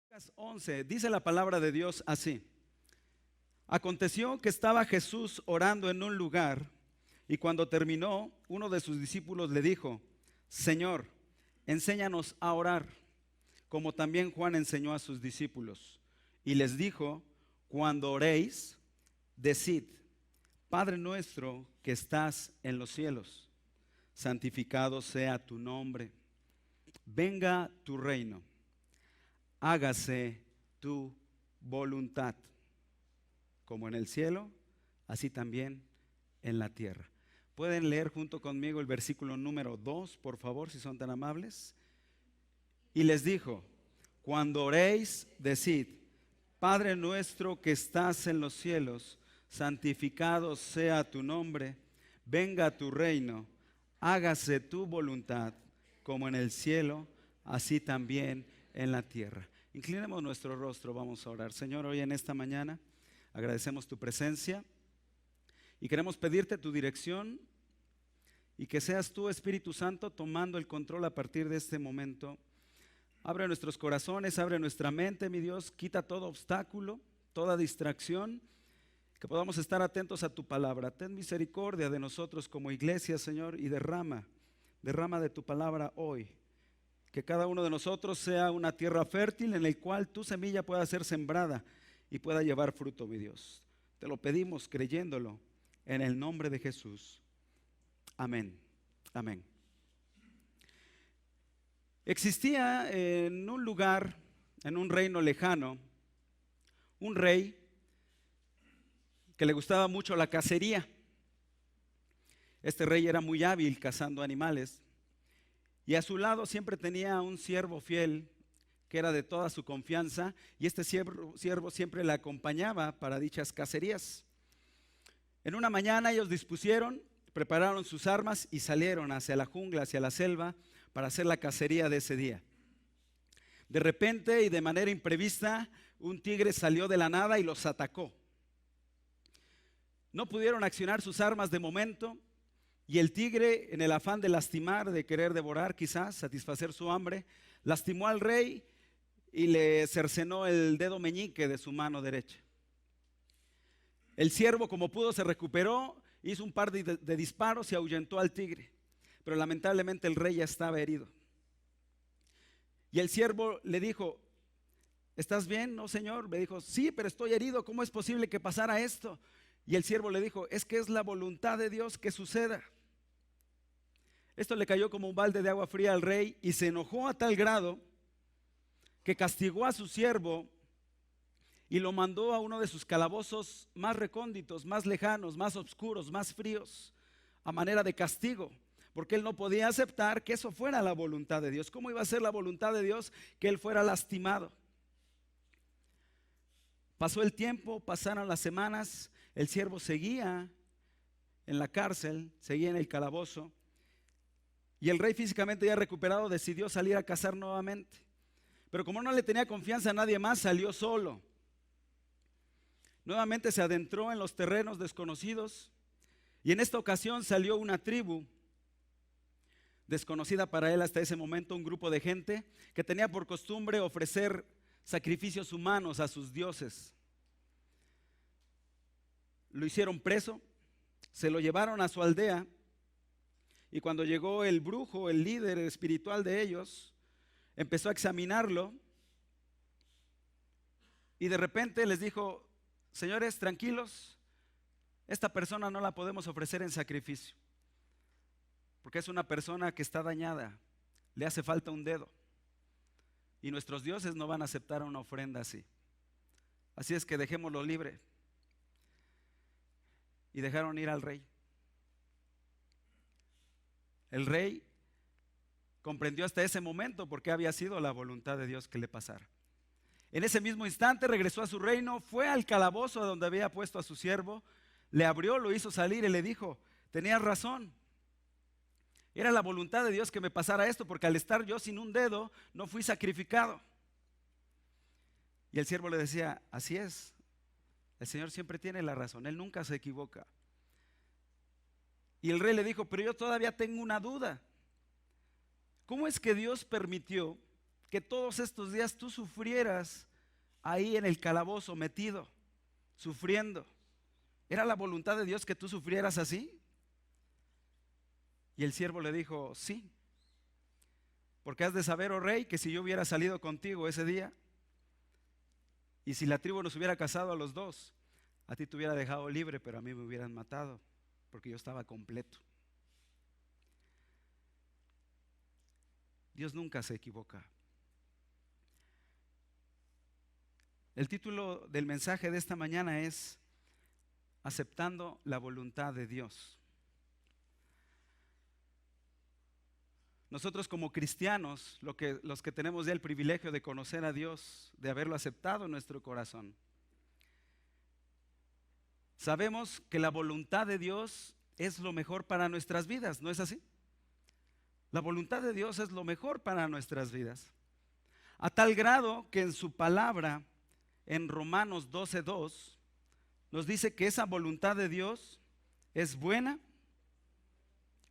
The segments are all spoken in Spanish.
Lucas 11, dice la palabra de Dios así: aconteció que estaba Jesús orando en un lugar, y cuando terminó, uno de sus discípulos le dijo: Señor, enséñanos a orar, como también Juan enseñó a sus discípulos. Y les dijo: cuando oréis, decid: Padre nuestro que estás en los cielos, santificado sea tu nombre, venga tu reino, hágase tu voluntad, como en el cielo, así también en la tierra. ¿Pueden leer junto conmigo el versículo número 2, por favor, si son tan amables? Y les dijo: cuando oréis, decid: Padre nuestro que estás en los cielos, santificado sea tu nombre, venga tu reino, hágase tu voluntad, como en el cielo, así también en la tierra. Inclinemos nuestro rostro, vamos a orar. Señor, hoy en esta mañana agradecemos tu presencia y queremos pedirte tu dirección y que seas tú, Espíritu Santo, tomando el control a partir de este momento. Abre nuestros corazones, abre nuestra mente, mi Dios, quita todo obstáculo, toda distracción, que podamos estar atentos a tu palabra. Ten misericordia de nosotros como iglesia, Señor, y derrama de tu palabra hoy. Que cada uno de nosotros sea una tierra fértil en la cual tu semilla pueda ser sembrada y pueda llevar fruto, mi Dios. Te lo pedimos creyéndolo en el nombre de Jesús. Amén. Amén. Existía en un lugar, en un reino lejano, un rey que le gustaba mucho la cacería. Este rey era muy hábil cazando animales y a su lado siempre tenía un siervo fiel que era de toda su confianza, y este siervo siempre le acompañaba para dichas cacerías. En una mañana ellos dispusieron, prepararon sus armas y salieron hacia la jungla, hacia la selva, para hacer la cacería de ese día. De repente y de manera imprevista, un tigre salió de la nada y los atacó. No pudieron accionar sus armas de momento, y el tigre, en el afán de lastimar, de querer devorar, quizás satisfacer su hambre, lastimó al rey y le cercenó el dedo meñique de su mano derecha. El siervo, como pudo, se recuperó, hizo un par de disparos y ahuyentó al tigre, pero lamentablemente el rey ya estaba herido. Y el siervo le dijo: ¿estás bien? No, señor. Le dijo: sí, pero estoy herido. ¿Cómo es posible que pasara esto? Y el siervo le dijo: es que es la voluntad de Dios que suceda. Esto le cayó como un balde de agua fría al rey, y se enojó a tal grado que castigó a su siervo y lo mandó a uno de sus calabozos más recónditos, más lejanos, más oscuros, más fríos, a manera de castigo, porque él no podía aceptar que eso fuera la voluntad de Dios. ¿Cómo iba a ser la voluntad de Dios que él fuera lastimado? Pasó el tiempo, pasaron las semanas, el siervo seguía en la cárcel, seguía en el calabozo, y el rey, físicamente ya recuperado, decidió salir a cazar nuevamente. Pero como no le tenía confianza a nadie más, salió solo. Nuevamente se adentró en los terrenos desconocidos, y en esta ocasión salió una tribu desconocida para él hasta ese momento, un grupo de gente que tenía por costumbre ofrecer sacrificios humanos a sus dioses. Lo hicieron preso, se lo llevaron a su aldea, y cuando llegó el brujo, el líder espiritual de ellos, empezó a examinarlo, y de repente les dijo: señores, tranquilos, esta persona no la podemos ofrecer en sacrificio, porque es una persona que está dañada, le hace falta un dedo, y nuestros dioses no van a aceptar una ofrenda así. Así es que dejémoslo libre. Y dejaron ir al rey. El rey comprendió hasta ese momento por qué había sido la voluntad de Dios que le pasara. En ese mismo instante regresó a su reino, fue al calabozo a donde había puesto a su siervo, le abrió, lo hizo salir y le dijo: tenías razón, era la voluntad de Dios que me pasara esto, porque al estar yo sin un dedo no fui sacrificado. Y el siervo le decía: así es, el Señor siempre tiene la razón, Él nunca se equivoca. Y el rey le dijo: pero yo todavía tengo una duda. ¿Cómo es que Dios permitió que todos estos días tú sufrieras ahí en el calabozo metido, sufriendo? ¿Era la voluntad de Dios que tú sufrieras así? Y el siervo le dijo, sí, porque has de saber, oh rey, que si yo hubiera salido contigo ese día, y si la tribu nos hubiera casado a los dos, a ti te hubiera dejado libre, pero a mí me hubieran matado, porque yo estaba completo. Dios nunca se equivoca. El título del mensaje de esta mañana es Aceptando la voluntad de Dios. Nosotros como cristianos, los que tenemos ya el privilegio de conocer a Dios, de haberlo aceptado en nuestro corazón, sabemos que la voluntad de Dios es lo mejor para nuestras vidas, ¿no es así? La voluntad de Dios es lo mejor para nuestras vidas. A tal grado que en su palabra, en Romanos 12:2, nos dice que esa voluntad de Dios es buena,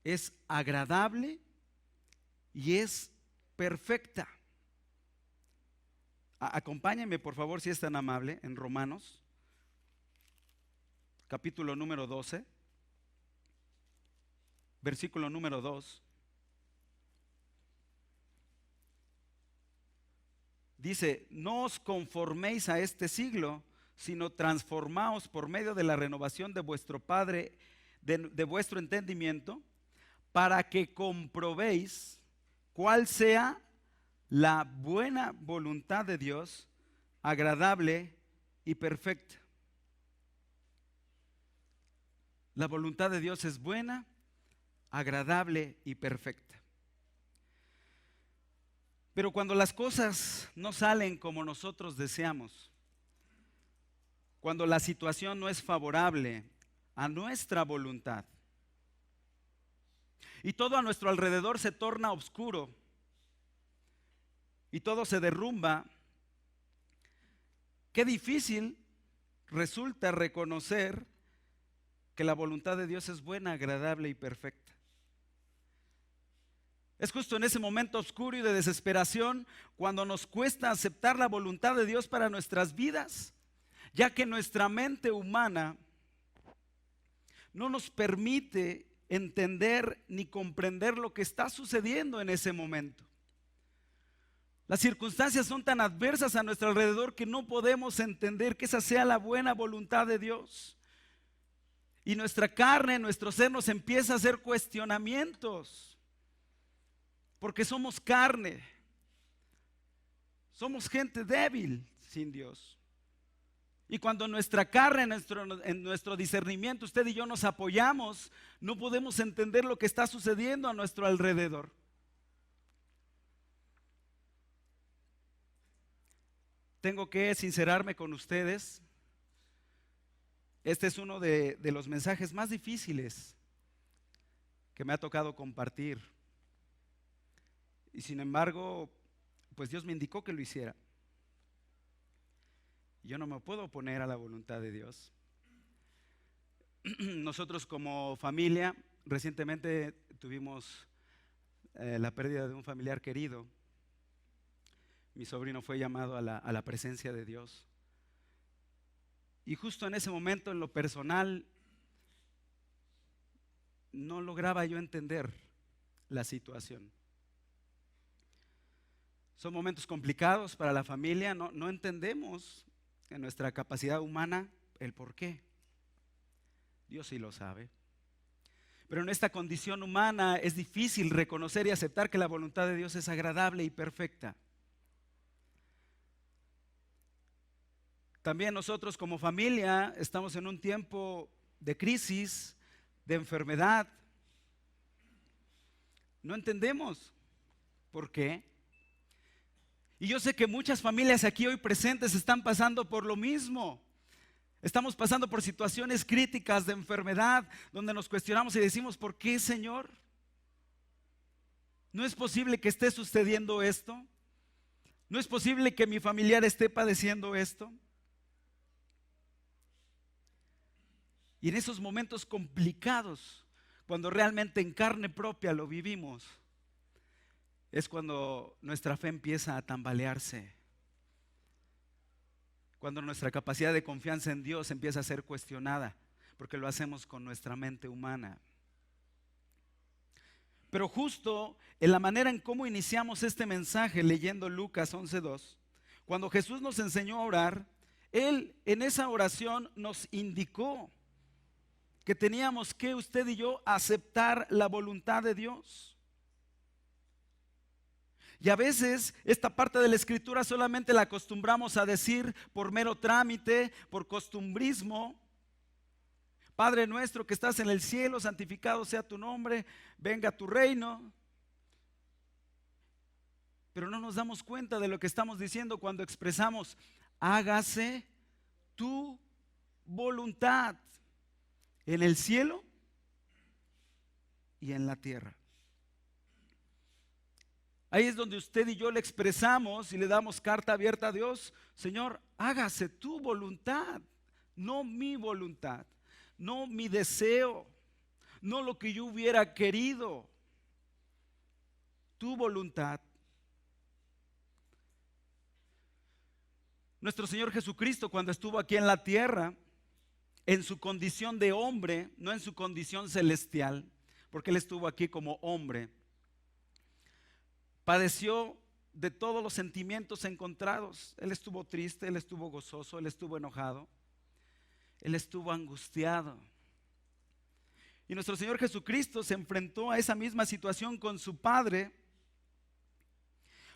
es agradable y es perfecta. Acompáñenme por favor, si es tan amable, en Romanos, capítulo número 12, versículo número 2. Dice, no os conforméis a este siglo, sino transformaos por medio de la renovación de vuestro de vuestro entendimiento, para que comprobéis cuál sea la buena voluntad de Dios, agradable y perfecta. La voluntad de Dios es buena, agradable y perfecta. Pero cuando las cosas no salen como nosotros deseamos, cuando la situación no es favorable a nuestra voluntad y todo a nuestro alrededor se torna oscuro y todo se derrumba, qué difícil resulta reconocer que la voluntad de Dios es buena, agradable y perfecta. Es justo en ese momento oscuro y de desesperación cuando nos cuesta aceptar la voluntad de Dios para nuestras vidas, ya que nuestra mente humana no nos permite entender ni comprender lo que está sucediendo en ese momento. Las circunstancias son tan adversas a nuestro alrededor que no podemos entender que esa sea la buena voluntad de Dios. Y nuestra carne, nuestro ser nos empieza a hacer cuestionamientos. Porque somos carne, somos gente débil sin Dios. Y cuando nuestra carne, en nuestro discernimiento, usted y yo nos apoyamos, no podemos entender lo que está sucediendo a nuestro alrededor. Tengo que sincerarme con ustedes. Este es uno de los mensajes más difíciles que me ha tocado compartir. Y sin embargo, pues Dios me indicó que lo hiciera. Yo no me puedo oponer a la voluntad de Dios. Nosotros como familia recientemente tuvimos la pérdida de un familiar querido. Mi sobrino fue llamado a la presencia de Dios. Y justo en ese momento, en lo personal, no lograba yo entender la situación. Son momentos complicados para la familia, no entendemos en nuestra capacidad humana el por qué. Dios sí lo sabe. Pero en esta condición humana es difícil reconocer y aceptar que la voluntad de Dios es agradable y perfecta. También nosotros como familia estamos en un tiempo de crisis, de enfermedad. No entendemos por qué. Y yo sé que muchas familias aquí hoy presentes están pasando por lo mismo. Estamos pasando por situaciones críticas de enfermedad, donde nos cuestionamos y decimos, ¿por qué, Señor? ¿No es posible que esté sucediendo esto? ¿No es posible que mi familiar esté padeciendo esto? Y en esos momentos complicados, cuando realmente en carne propia lo vivimos, es cuando nuestra fe empieza a tambalearse, cuando nuestra capacidad de confianza en Dios empieza a ser cuestionada, porque lo hacemos con nuestra mente humana. Pero justo en la manera en cómo iniciamos este mensaje leyendo Lucas 11:2, cuando Jesús nos enseñó a orar, Él en esa oración nos indicó que teníamos que, usted y yo, aceptar la voluntad de Dios. Y a veces esta parte de la Escritura solamente la acostumbramos a decir por mero trámite, por costumbrismo. Padre nuestro que estás en el cielo, santificado sea tu nombre, venga tu reino. Pero no nos damos cuenta de lo que estamos diciendo cuando expresamos: hágase tu voluntad en el cielo y en la tierra. Ahí es donde usted y yo le expresamos y le damos carta abierta a Dios: Señor, hágase tu voluntad, no mi voluntad, no mi deseo, no lo que yo hubiera querido, tu voluntad. Nuestro Señor Jesucristo, cuando estuvo aquí en la tierra, en su condición de hombre, no en su condición celestial, porque Él estuvo aquí como hombre, padeció de todos los sentimientos encontrados. Él estuvo triste, Él estuvo gozoso, Él estuvo enojado, Él estuvo angustiado. Y nuestro Señor Jesucristo se enfrentó a esa misma situación con su Padre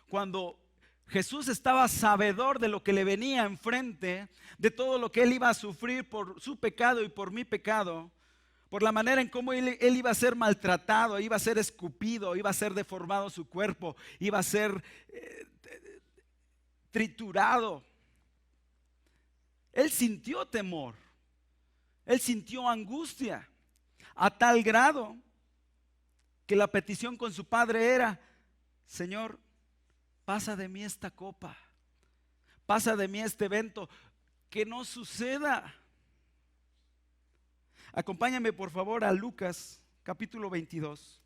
cuando Jesús estaba sabedor de lo que le venía enfrente, de todo lo que Él iba a sufrir por su pecado y por mi pecado, por la manera en cómo él iba a ser maltratado, iba a ser escupido, iba a ser deformado su cuerpo, iba a ser triturado. Él sintió temor, Él sintió angustia, a tal grado que la petición con su Padre era: Señor, pasa de mí esta copa, pasa de mí este evento, que no suceda. Acompáñame por favor a Lucas capítulo 22.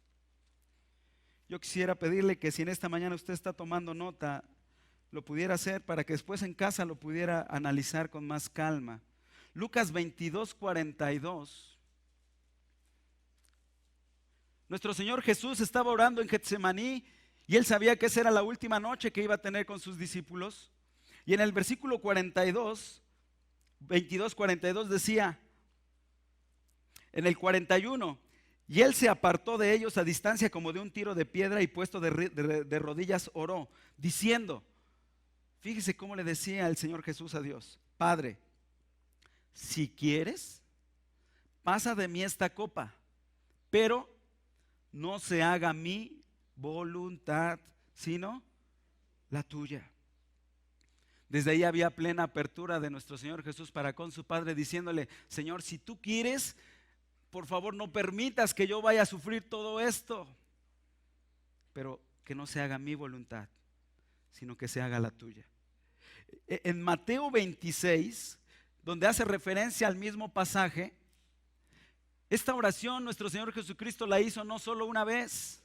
Yo quisiera pedirle que si en esta mañana usted está tomando nota, lo pudiera hacer para que después en casa lo pudiera analizar con más calma. Lucas 22:42. Nuestro Señor Jesús estaba orando en Getsemaní y Él sabía que esa era la última noche que iba a tener con sus discípulos. Y en el versículo 22:42 decía, en el 41, y Él se apartó de ellos a distancia como de un tiro de piedra y puesto de rodillas oró, diciendo, fíjese cómo le decía el Señor Jesús a Dios: Padre, si quieres, pasa de mí esta copa, pero no se haga mi voluntad, sino la tuya. Desde ahí había plena apertura de nuestro Señor Jesús para con su Padre, diciéndole: Señor, si tú quieres, por favor no permitas que yo vaya a sufrir todo esto, pero que no se haga mi voluntad, sino que se haga la tuya. En Mateo 26, donde hace referencia al mismo pasaje, esta oración nuestro Señor Jesucristo la hizo no solo una vez,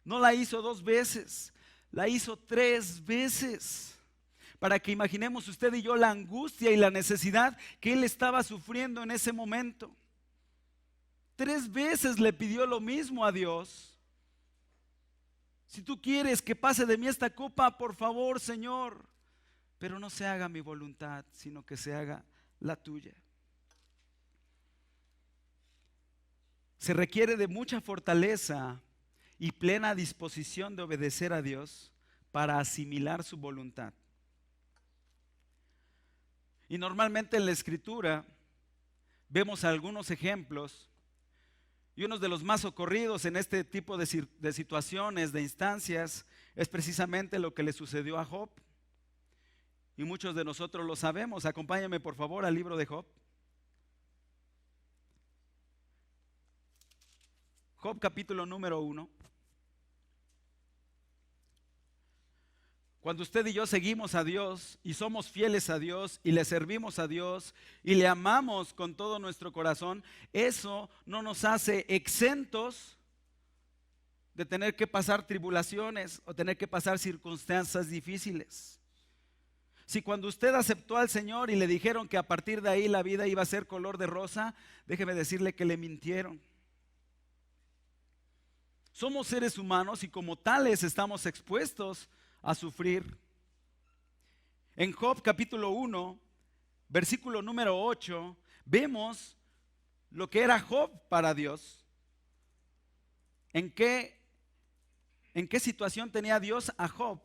no la hizo 2 veces, la hizo 3 veces, para que imaginemos usted y yo la angustia y la necesidad que Él estaba sufriendo en ese momento. 3 veces le pidió lo mismo a Dios: si tú quieres que pase de mí esta copa, por favor, Señor, pero no se haga mi voluntad, sino que se haga la tuya. Se requiere de mucha fortaleza y plena disposición de obedecer a Dios para asimilar su voluntad. Y normalmente en la Escritura vemos algunos ejemplos, y uno de los más ocurridos en este tipo de situaciones, de instancias, es precisamente lo que le sucedió a Job. Y muchos de nosotros lo sabemos. Acompáñame por favor al libro de Job. Job capítulo número 1. Cuando usted y yo seguimos a Dios y somos fieles a Dios y le servimos a Dios y le amamos con todo nuestro corazón, eso no nos hace exentos de tener que pasar tribulaciones o tener que pasar circunstancias difíciles. Si cuando usted aceptó al Señor y le dijeron que a partir de ahí la vida iba a ser color de rosa, déjeme decirle que le mintieron. Somos seres humanos y como tales estamos expuestos a sufrir. En Job capítulo 1, versículo número 8, vemos lo que era Job para Dios. ¿En qué situación tenía Dios a Job?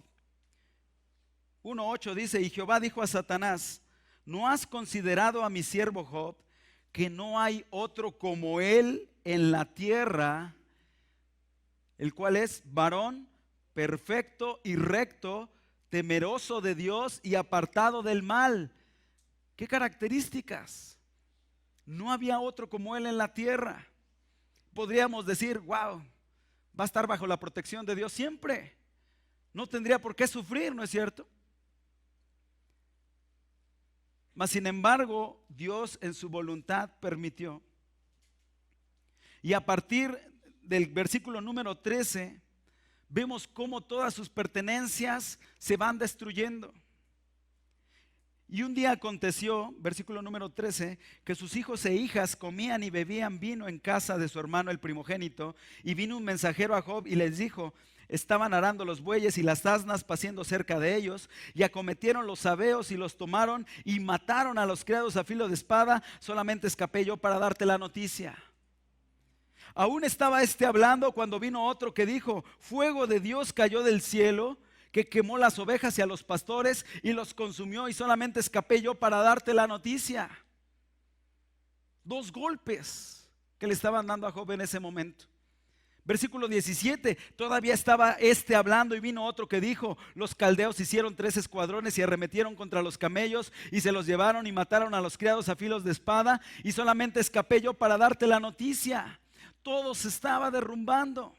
1:8 dice: y Jehová dijo a Satanás: ¿no has considerado a mi siervo Job, que no hay otro como él en la tierra, el cual es varón perfecto y recto, temeroso de Dios y apartado del mal? ¿Qué características? No había otro como él en la tierra. Podríamos decir, wow, va a estar bajo la protección de Dios siempre. No tendría por qué sufrir, ¿no es cierto? Mas sin embargo, Dios en su voluntad permitió. Y a partir del versículo número 13, vemos cómo todas sus pertenencias se van destruyendo. Y un día aconteció, versículo número 13, que sus hijos e hijas comían y bebían vino en casa de su hermano el primogénito. Y vino un mensajero a Job y les dijo: estaban arando los bueyes y las asnas paciendo cerca de ellos, y acometieron los sabeos y los tomaron y mataron a los criados a filo de espada. Solamente escapé yo para darte la noticia. Aún estaba hablando cuando vino otro que dijo: fuego de Dios cayó del cielo, que quemó las ovejas y a los pastores y los consumió, y solamente escapé yo para darte la noticia. 2 golpes que le estaban dando a Job en ese momento. Versículo 17, todavía estaba hablando y vino otro que dijo: los caldeos hicieron 3 escuadrones y arremetieron contra los camellos y se los llevaron y mataron a los criados a filos de espada, y solamente escapé yo para darte la noticia. Todo se estaba derrumbando.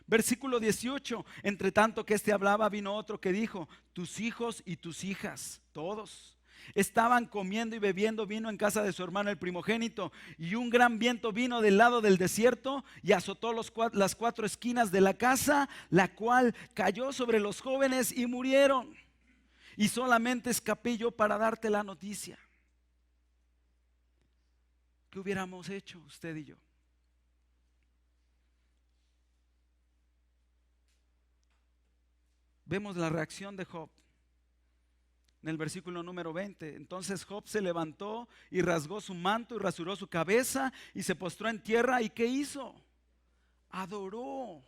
Versículo 18, entre tanto que hablaba, vino otro que dijo: tus hijos y tus hijas, todos, estaban comiendo y bebiendo vino en casa de su hermano el primogénito, y un gran viento vino del lado del desierto y azotó las 4 esquinas de la casa, la cual cayó sobre los jóvenes y murieron. Y solamente escapé yo para darte la noticia. ¿Qué hubiéramos hecho usted y yo? Vemos la reacción de Job en el versículo número 20. Entonces Job se levantó y rasgó su manto y rasuró su cabeza y se postró en tierra. ¿Y qué hizo? Adoró.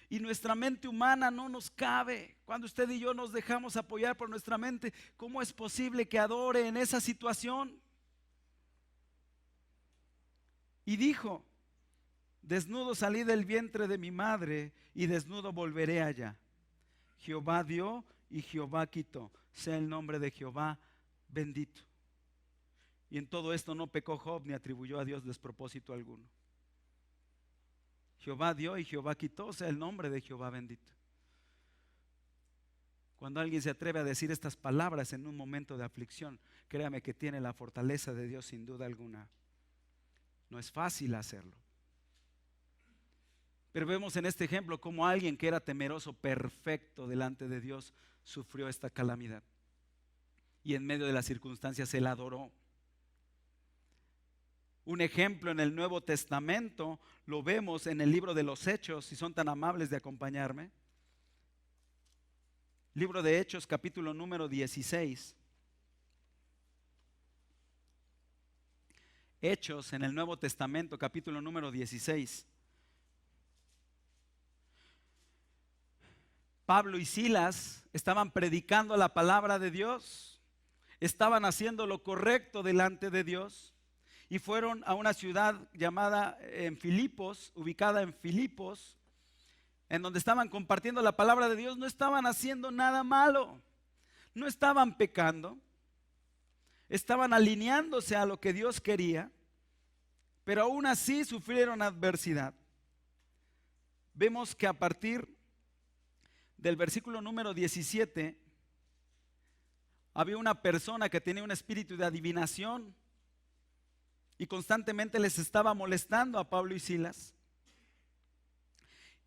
Y nuestra mente humana no nos cabe. Cuando usted y yo nos dejamos apoyar por nuestra mente, ¿cómo es posible que adore en esa situación? Y dijo: desnudo salí del vientre de mi madre y desnudo volveré allá. Jehová dio y Jehová quitó. Sea el nombre de Jehová bendito. Y en todo esto no pecó Job ni atribuyó a Dios despropósito alguno. Jehová dio y Jehová quitó. Sea el nombre de Jehová bendito. Cuando alguien se atreve a decir estas palabras en un momento de aflicción, créame que tiene la fortaleza de Dios sin duda alguna. No es fácil hacerlo. Pero vemos en este ejemplo cómo alguien que era temeroso, perfecto delante de Dios, sufrió esta calamidad. Y en medio de las circunstancias él adoró. Un ejemplo en el Nuevo Testamento lo vemos en el libro de los Hechos, si son tan amables de acompañarme. Libro de Hechos, capítulo número 16. Hechos en el Nuevo Testamento, capítulo número 16. Pablo y Silas estaban predicando la palabra de Dios, estaban haciendo lo correcto delante de Dios y fueron a una ciudad llamada en Filipos, ubicada en Filipos, en donde estaban compartiendo la palabra de Dios. No estaban haciendo nada malo, no estaban pecando, estaban alineándose a lo que Dios quería, pero aún así sufrieron adversidad. Vemos que a partir del versículo número 17, había una persona que tenía un espíritu de adivinación y constantemente les estaba molestando a Pablo y Silas.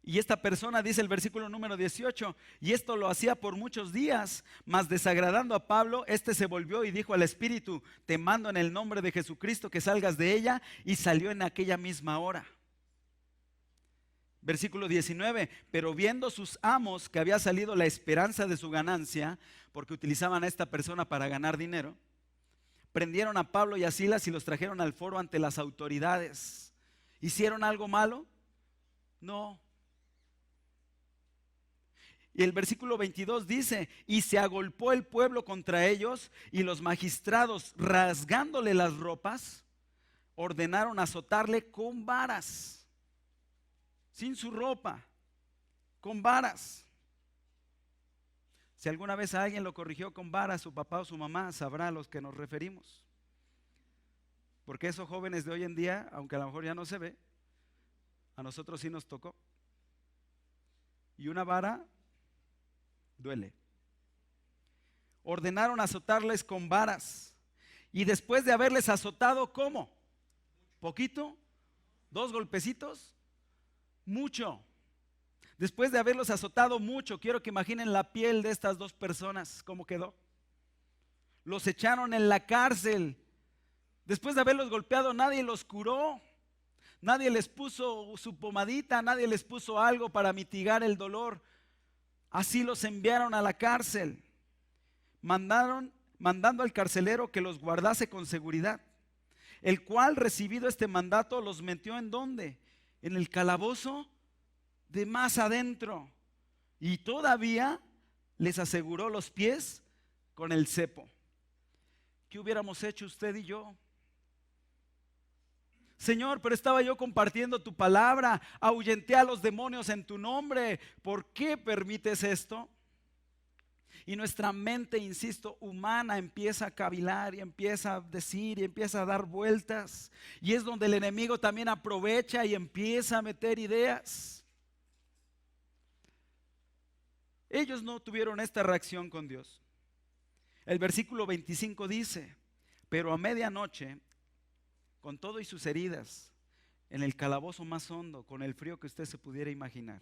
Y esta persona, dice el versículo número 18, y esto lo hacía por muchos días, mas desagradando a Pablo, este se volvió y dijo al espíritu: te mando en el nombre de Jesucristo que salgas de ella, y salió en aquella misma hora. Versículo 19, pero viendo sus amos que había salido la esperanza de su ganancia, porque utilizaban a esta persona para ganar dinero, prendieron a Pablo y a Silas y los trajeron al foro ante las autoridades. ¿Hicieron algo malo? No. Y el versículo 22 dice: y se agolpó el pueblo contra ellos, y los magistrados, rasgándole las ropas, ordenaron azotarle con varas, sin su ropa, con varas. Si alguna vez alguien lo corrigió con varas, su papá o su mamá, sabrá a los que nos referimos. Porque esos jóvenes de hoy en día, aunque a lo mejor ya no se ve, a nosotros sí nos tocó. Y una vara duele. Ordenaron azotarles con varas. Y después de haberles azotado, ¿cómo? ¿Poquito? ¿2 golpecitos? Mucho. Después de haberlos azotado mucho, quiero que imaginen la piel de estas 2 personas, ¿cómo quedó? Los echaron en la cárcel. Después de haberlos golpeado, nadie los curó. Nadie les puso su pomadita, nadie les puso algo para mitigar el dolor. Así los enviaron a la cárcel, mandando al carcelero que los guardase con seguridad, el cual, recibido este mandato, los metió ¿en dónde? En el calabozo de más adentro, y todavía les aseguró los pies con el cepo. ¿Qué hubiéramos hecho usted y yo? Señor, pero estaba yo compartiendo tu palabra, ahuyenté a los demonios en tu nombre, ¿por qué permites esto? Y nuestra mente, insisto, humana empieza a cavilar y empieza a decir y empieza a dar vueltas, y es donde el enemigo también aprovecha y empieza a meter ideas. Ellos no tuvieron esta reacción con Dios. El versículo 25 dice: pero a medianoche, con todo y sus heridas, en el calabozo más hondo, con el frío que usted se pudiera imaginar,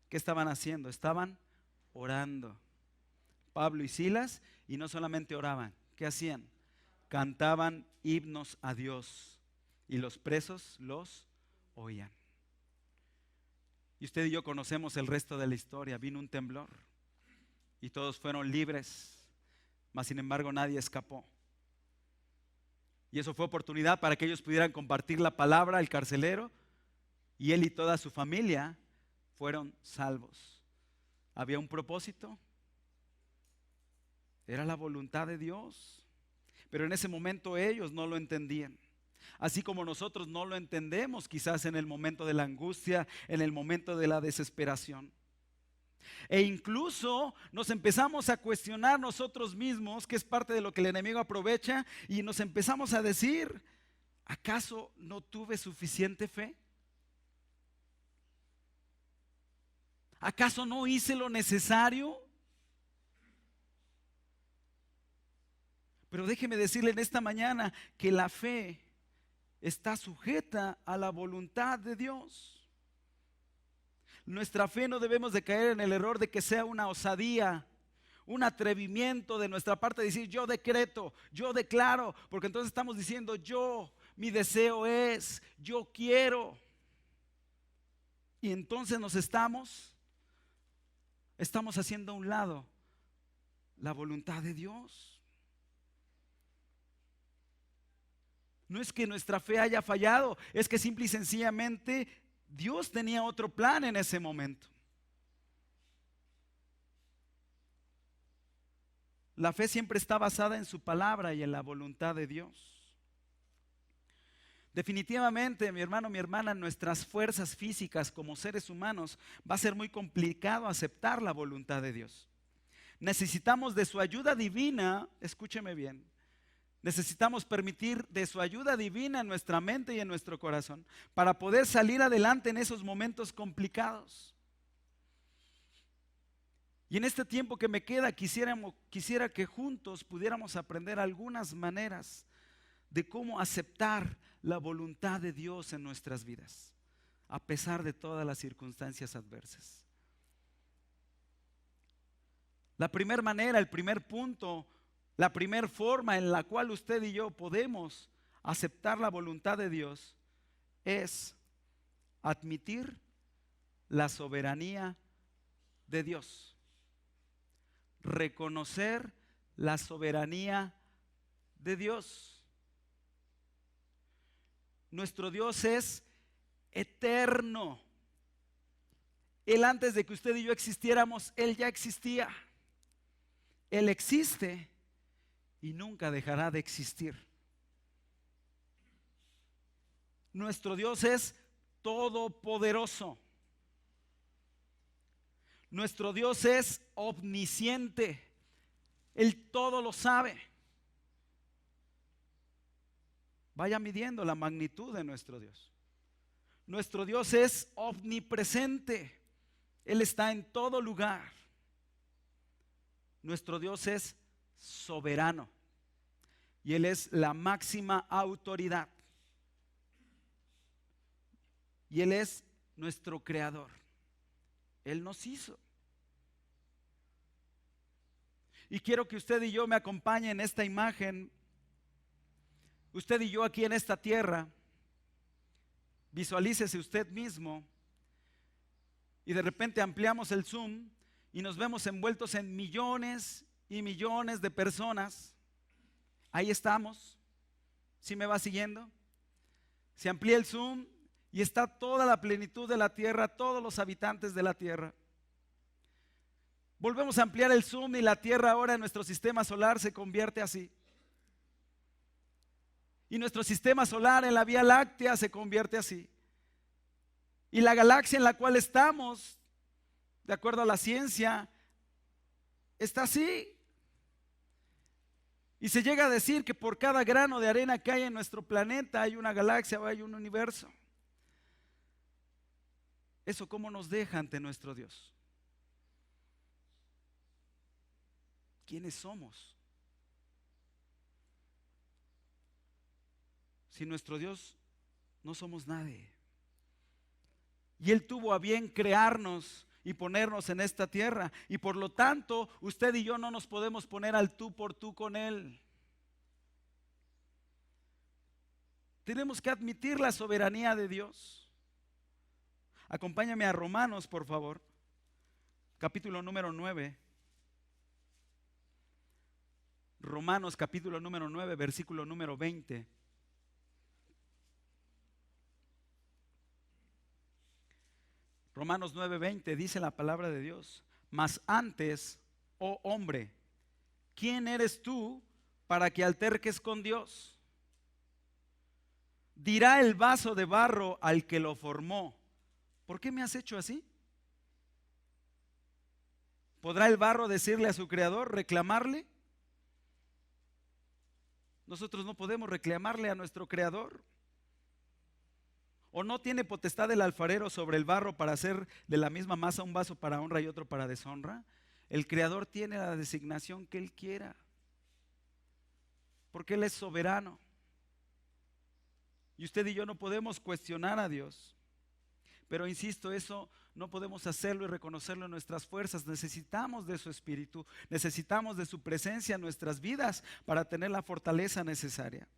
¿qué estaban haciendo? Estaban orando. Pablo y Silas, y no solamente oraban, ¿qué hacían? Cantaban himnos a Dios, y los presos los oían. Y usted y yo conocemos el resto de la historia. Vino un temblor y todos fueron libres, mas sin embargo nadie escapó. Y eso fue oportunidad para que ellos pudieran compartir la palabra al carcelero, y él y toda su familia fueron salvos. ¿Había un propósito? Era la voluntad de Dios. Pero en ese momento ellos no lo entendían. Así como nosotros no lo entendemos quizás en el momento de la angustia, en el momento de la desesperación. E incluso nos empezamos a cuestionar nosotros mismos, que es parte de lo que el enemigo aprovecha, y nos empezamos a decir: ¿acaso no tuve suficiente fe? ¿Acaso no hice lo necesario? Pero déjeme decirle en esta mañana que la fe está sujeta a la voluntad de Dios. Nuestra fe no debemos de caer en el error de que sea una osadía, un atrevimiento de nuestra parte de decir: yo decreto, yo declaro, porque entonces estamos diciendo mi deseo es, yo quiero. Y entonces nos estamos haciendo a un lado la voluntad de Dios. No es que nuestra fe haya fallado, es que simple y sencillamente Dios tenía otro plan en ese momento. La fe siempre está basada en su palabra y en la voluntad de Dios. Definitivamente, mi hermano, mi hermana, nuestras fuerzas físicas como seres humanos va a ser muy complicado aceptar la voluntad de Dios. Necesitamos de su ayuda divina, escúcheme bien. Necesitamos permitir de su ayuda divina en nuestra mente y en nuestro corazón para poder salir adelante en esos momentos complicados. Y en este tiempo que me queda, quisiera que juntos pudiéramos aprender algunas maneras de cómo aceptar la voluntad de Dios en nuestras vidas, a pesar de todas las circunstancias adversas. La primera manera, el primer punto, la primera forma en la cual usted y yo podemos aceptar la voluntad de Dios es admitir la soberanía de Dios. Reconocer la soberanía de Dios. Nuestro Dios es eterno. Él, antes de que usted y yo existiéramos, Él ya existía. Él existe y nunca dejará de existir. Nuestro Dios es todopoderoso. Nuestro Dios es omnisciente. Él todo lo sabe. Vaya midiendo la magnitud de nuestro Dios. Nuestro Dios es omnipresente. Él está en todo lugar. Nuestro Dios es soberano y Él es la máxima autoridad. Y Él es nuestro creador. Él nos hizo. Y quiero que usted y yo me acompañen en esta imagen. Usted y yo aquí en esta tierra. Visualícese usted mismo. Y de repente ampliamos el zoom y nos vemos envueltos en millones y millones de personas. Ahí estamos. ¿Sí me va siguiendo? Se amplía el zoom y está toda la plenitud de la tierra, todos los habitantes de la tierra. Volvemos a ampliar el zoom y la tierra ahora en nuestro sistema solar se convierte así. Y nuestro sistema solar en la Vía Láctea se convierte así. Y la galaxia en la cual estamos, de acuerdo a la ciencia, está así. Y se llega a decir que por cada grano de arena que hay en nuestro planeta hay una galaxia o hay un universo. ¿Eso cómo nos deja ante nuestro Dios? ¿Quiénes somos? Si nuestro Dios no somos nadie. Y Él tuvo a bien crearnos y ponernos en esta tierra. Y por lo tanto, usted y yo no nos podemos poner al tú por tú con Él. Tenemos que admitir la soberanía de Dios. Acompáñame a Romanos, por favor. Capítulo número 9. Romanos capítulo número 9, versículo número 20. Romanos 9:20 dice la palabra de Dios: mas antes, oh hombre, ¿quién eres tú para que alterques con Dios? Dirá el vaso de barro al que lo formó: ¿por qué me has hecho así? ¿Podrá el barro decirle a su creador, reclamarle? Nosotros no podemos reclamarle a nuestro creador. ¿O no tiene potestad el alfarero sobre el barro para hacer de la misma masa un vaso para honra y otro para deshonra? El creador tiene la designación que Él quiera, porque Él es soberano. Y usted y yo no podemos cuestionar a Dios. Pero insisto, eso no podemos hacerlo y reconocerlo en nuestras fuerzas. Necesitamos de su Espíritu, necesitamos de su presencia en nuestras vidas para tener la fortaleza necesaria.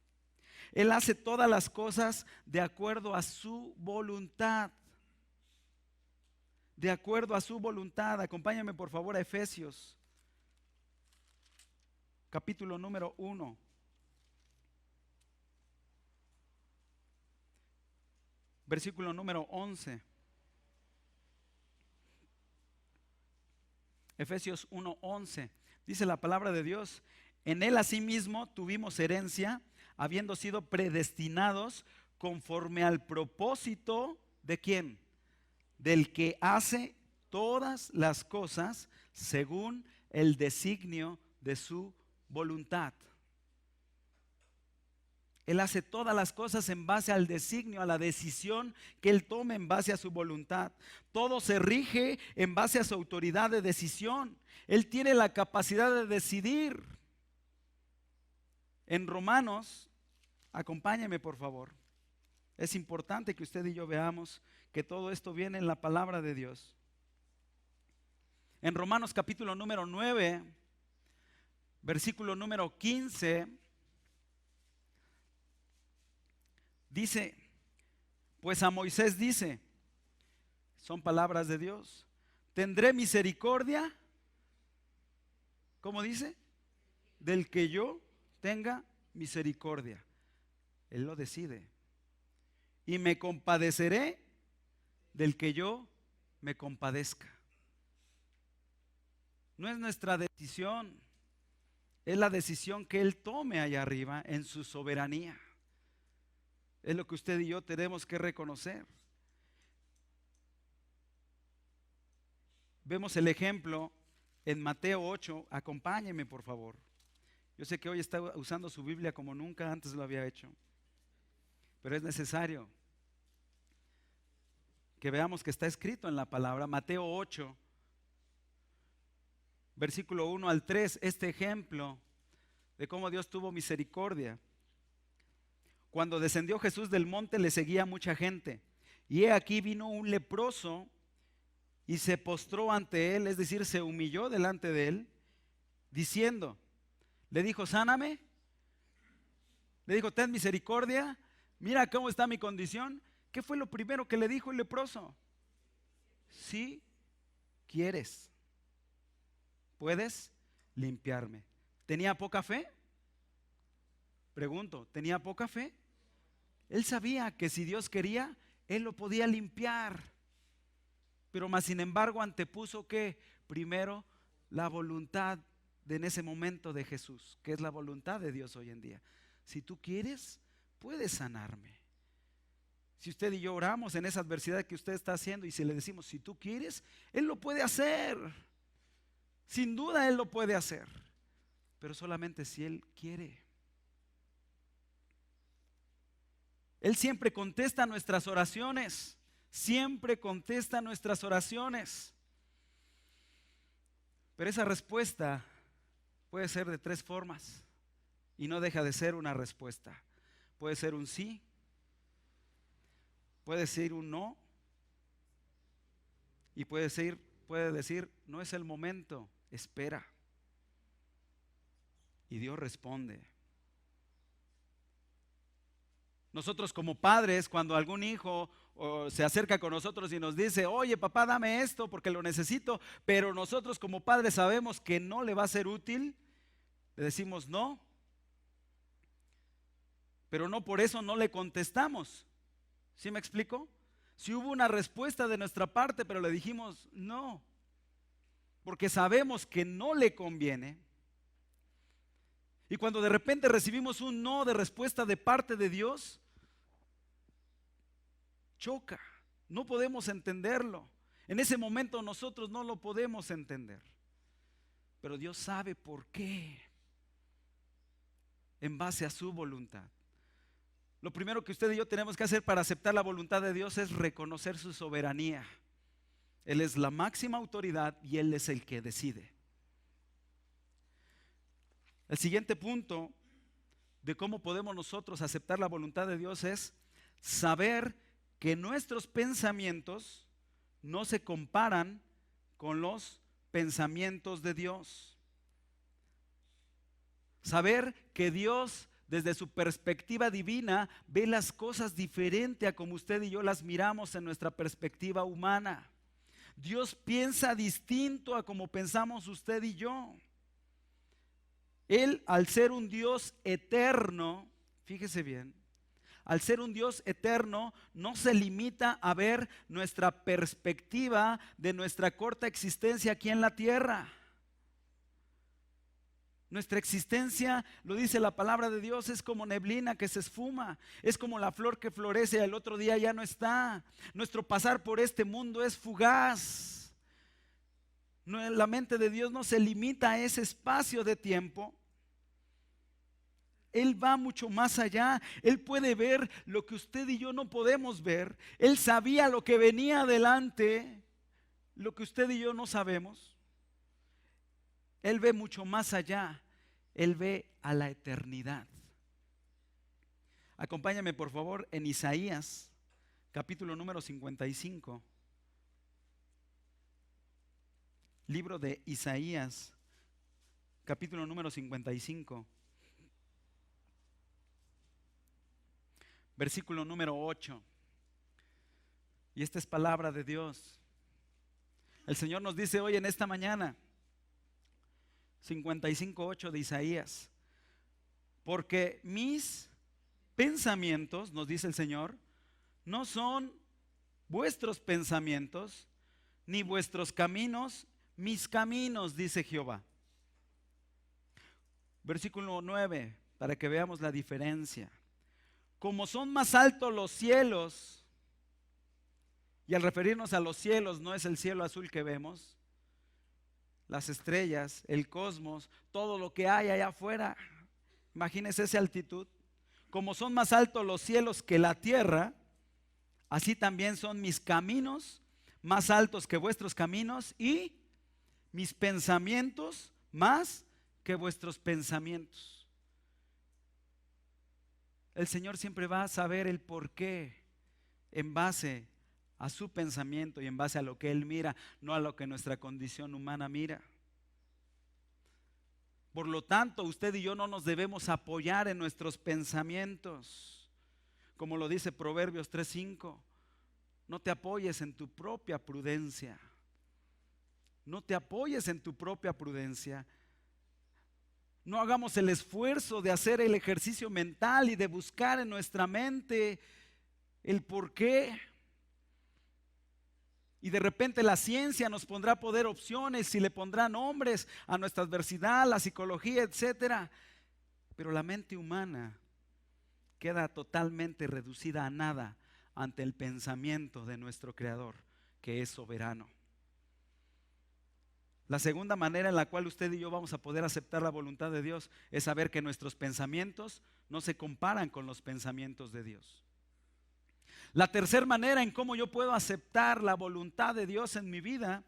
Él hace todas las cosas de acuerdo a su voluntad. De acuerdo a su voluntad. Acompáñame por favor a Efesios, capítulo número 1. Versículo número 11. Efesios 1:11. Dice la palabra de Dios: en Él asimismo tuvimos herencia, habiendo sido predestinados conforme al propósito de ¿quién? Del que hace todas las cosas según el designio de su voluntad. Él hace todas las cosas en base al designio, a la decisión que Él tome en base a su voluntad. Todo se rige en base a su autoridad de decisión. Él tiene la capacidad de decidir. En Romanos, Acompáñeme, por favor. Es importante que usted y yo veamos que todo esto viene en la palabra de Dios. En Romanos capítulo número 9, versículo número 15, dice, pues a Moisés dice, son palabras de Dios, tendré misericordia, ¿cómo dice? Del que yo tenga misericordia. Él lo decide. Y me compadeceré del que yo me compadezca. No es nuestra decisión, es la decisión que Él tome allá arriba en su soberanía. Es lo que usted y yo tenemos que reconocer. Vemos el ejemplo en Mateo 8. Acompáñeme, por favor. Yo sé que hoy está usando su Biblia como nunca antes lo había hecho, pero es necesario que veamos que está escrito en la palabra. Mateo 8, versículo 1 al 3, este ejemplo de cómo Dios tuvo misericordia. Cuando descendió Jesús del monte, le seguía mucha gente. Y he aquí vino un leproso y se postró ante él, es decir, se humilló delante de él, diciendo, le dijo, sáname. Le dijo, ten misericordia. Mira cómo está mi condición. ¿Qué fue lo primero que le dijo el leproso? Si quieres, puedes limpiarme. ¿Tenía poca fe? Pregunto, ¿tenía poca fe? Él sabía que si Dios quería, Él lo podía limpiar. Pero más sin embargo antepuso que primero la voluntad de en ese momento de Jesús, que es la voluntad de Dios hoy en día. Si tú quieres, puedes sanarme. Si usted y yo oramos en esa adversidad que usted está haciendo y si le decimos, si tú quieres, Él lo puede hacer. Sin duda Él lo puede hacer, pero solamente si Él quiere. Él siempre contesta nuestras oraciones, siempre contesta nuestras oraciones. Pero esa respuesta puede ser de tres formas y no deja de ser una respuesta. Puede ser un sí, puede ser un no y puede decir, no es el momento, espera. Y Dios responde. Nosotros como padres, cuando algún hijo se acerca con nosotros y nos dice, oye papá, dame esto porque lo necesito, pero nosotros como padres sabemos que no le va a ser útil, le decimos no, pero no por eso no le contestamos. ¿Sí me explico? Si hubo una respuesta de nuestra parte, pero le dijimos no, porque sabemos que no le conviene. Y cuando de repente recibimos un no de respuesta de parte de Dios, choca, no podemos entenderlo. En ese momento nosotros no lo podemos entender, pero Dios sabe por qué, en base a su voluntad. Lo primero que usted y yo tenemos que hacer para aceptar la voluntad de Dios es reconocer su soberanía. Él es la máxima autoridad y Él es el que decide. El siguiente punto de cómo podemos nosotros aceptar la voluntad de Dios es saber que nuestros pensamientos no se comparan con los pensamientos de Dios. Saber que Dios, desde su perspectiva divina, ve las cosas diferente a como usted y yo las miramos en nuestra perspectiva humana. Dios piensa distinto a como pensamos usted y yo. Él, al ser un Dios eterno, fíjese bien, al ser un Dios eterno, no se limita a ver nuestra perspectiva de nuestra corta existencia aquí en la tierra. Nuestra existencia, lo dice la palabra de Dios, es como neblina que se esfuma, es como la flor que florece y al otro día ya no está. Nuestro pasar por este mundo es fugaz. La mente de Dios no se limita a ese espacio de tiempo. Él va mucho más allá. Él puede ver lo que usted y yo no podemos ver. Él sabía lo que venía adelante, lo que usted y yo no sabemos. Él ve mucho más allá. Él ve a la eternidad. Acompáñame por favor en Isaías, capítulo número 55. Libro de Isaías, capítulo número 55. Versículo número 8. Y esta es palabra de Dios. El Señor nos dice hoy en esta mañana, 55:8 de Isaías: porque mis pensamientos, nos dice el Señor, no son vuestros pensamientos, ni vuestros caminos, mis caminos, dice Jehová. Versículo 9, para que veamos la diferencia. Como son más altos los cielos, y al referirnos a los cielos no es el cielo azul que vemos, las estrellas, el cosmos, todo lo que hay allá afuera. Imagínense esa altitud. Como son más altos los cielos que la tierra, así también son mis caminos más altos que vuestros caminos, y mis pensamientos más que vuestros pensamientos. El Señor siempre va a saber el por qué en base a su pensamiento y en base a lo que Él mira, no a lo que nuestra condición humana mira. Por lo tanto, usted y yo no nos debemos apoyar en nuestros pensamientos. Como lo dice Proverbios 3:5, no te apoyes en tu propia prudencia. No te apoyes en tu propia prudencia. No hagamos el esfuerzo de hacer el ejercicio mental y de buscar en nuestra mente el por qué. Y de repente la ciencia nos pondrá a poder opciones y le pondrá nombres a nuestra adversidad, la psicología, etcétera. Pero la mente humana queda totalmente reducida a nada ante el pensamiento de nuestro Creador, que es soberano. La segunda manera en la cual usted y yo vamos a poder aceptar la voluntad de Dios es saber que nuestros pensamientos no se comparan con los pensamientos de Dios. La tercera manera en cómo yo puedo aceptar la voluntad de Dios en mi vida,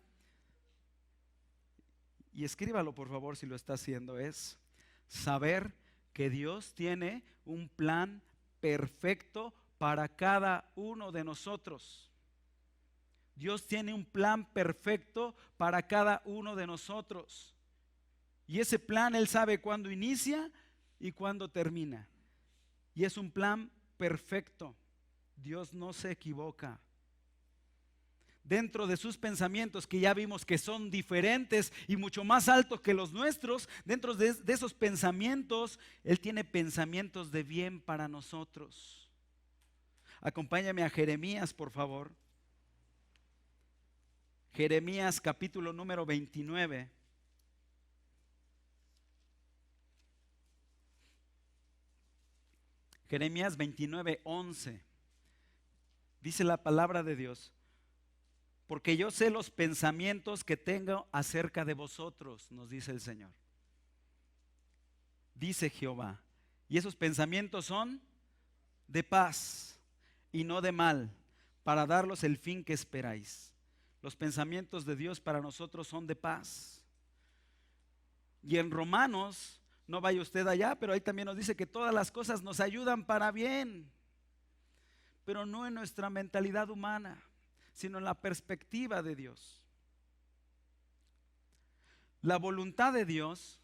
y escríbalo por favor si lo está haciendo, es saber que Dios tiene un plan perfecto para cada uno de nosotros. Dios tiene un plan perfecto para cada uno de nosotros. Y ese plan Él sabe cuándo inicia y cuándo termina. Y es un plan perfecto. Dios no se equivoca. Dentro de sus pensamientos, que ya vimos que son diferentes y mucho más altos que los nuestros, dentro de esos pensamientos, Él tiene pensamientos de bien para nosotros. Acompáñame a Jeremías, por favor. Jeremías capítulo número 29. Jeremías 29:11. Dice la palabra de Dios: porque yo sé los pensamientos que tengo acerca de vosotros, nos dice el Señor. Dice Jehová, y esos pensamientos son de paz y no de mal, para daros el fin que esperáis. Los pensamientos de Dios para nosotros son de paz. Y en Romanos, no vaya usted allá, pero ahí también nos dice que todas las cosas nos ayudan para bien, pero no en nuestra mentalidad humana, sino en la perspectiva de Dios. La voluntad de Dios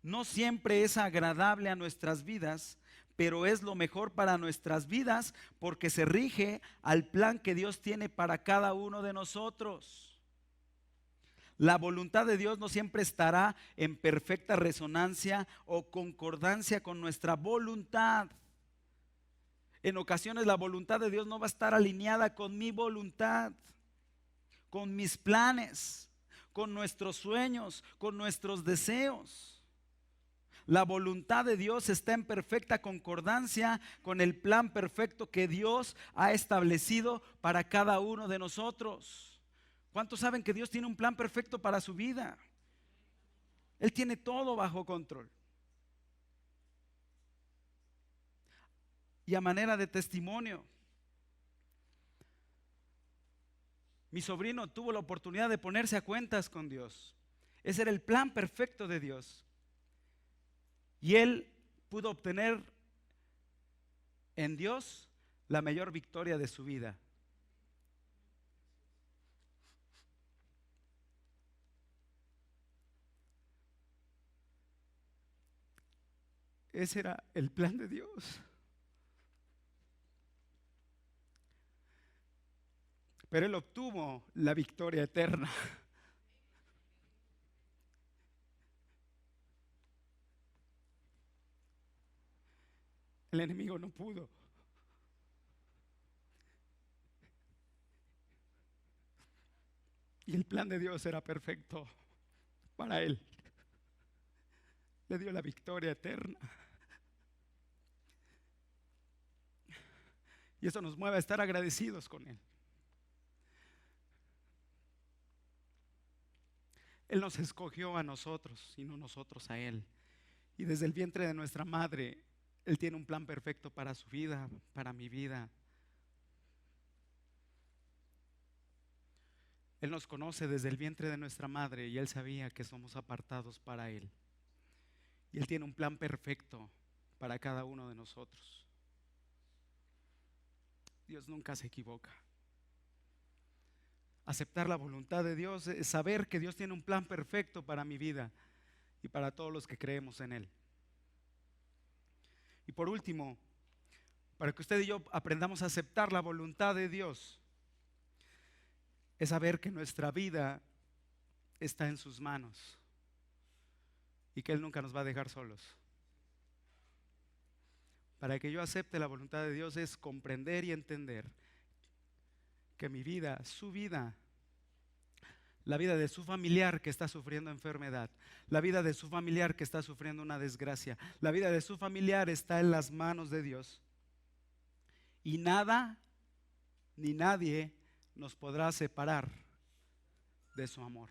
no siempre es agradable a nuestras vidas, pero es lo mejor para nuestras vidas porque se rige al plan que Dios tiene para cada uno de nosotros. La voluntad de Dios no siempre estará en perfecta resonancia o concordancia con nuestra voluntad. En ocasiones la voluntad de Dios no va a estar alineada con mi voluntad, con mis planes, con nuestros sueños, con nuestros deseos. La voluntad de Dios está en perfecta concordancia con el plan perfecto que Dios ha establecido para cada uno de nosotros. ¿Cuántos saben que Dios tiene un plan perfecto para su vida? Él tiene todo bajo control. Y a manera de testimonio, mi sobrino tuvo la oportunidad de ponerse a cuentas con Dios. Ese era el plan perfecto de Dios. Y él pudo obtener en Dios la mayor victoria de su vida. Ese era el plan de Dios. Pero Él obtuvo la victoria eterna. El enemigo no pudo. Y el plan de Dios era perfecto para Él. Le dio la victoria eterna. Y eso nos mueve a estar agradecidos con Él. Él nos escogió a nosotros y no nosotros a Él. Y desde el vientre de nuestra madre, Él tiene un plan perfecto para su vida, para mi vida. Él nos conoce desde el vientre de nuestra madre y Él sabía que somos apartados para Él. Y Él tiene un plan perfecto para cada uno de nosotros. Dios nunca se equivoca. Aceptar la voluntad de Dios es saber que Dios tiene un plan perfecto para mi vida y para todos los que creemos en Él. Y por último, para que usted y yo aprendamos a aceptar la voluntad de Dios, es saber que nuestra vida está en sus manos y que Él nunca nos va a dejar solos. Para que yo acepte la voluntad de Dios es comprender y entender que mi vida, su vida, la vida de su familiar que está sufriendo enfermedad, la vida de su familiar que está sufriendo una desgracia, la vida de su familiar está en las manos de Dios. Y nada ni nadie nos podrá separar de su amor.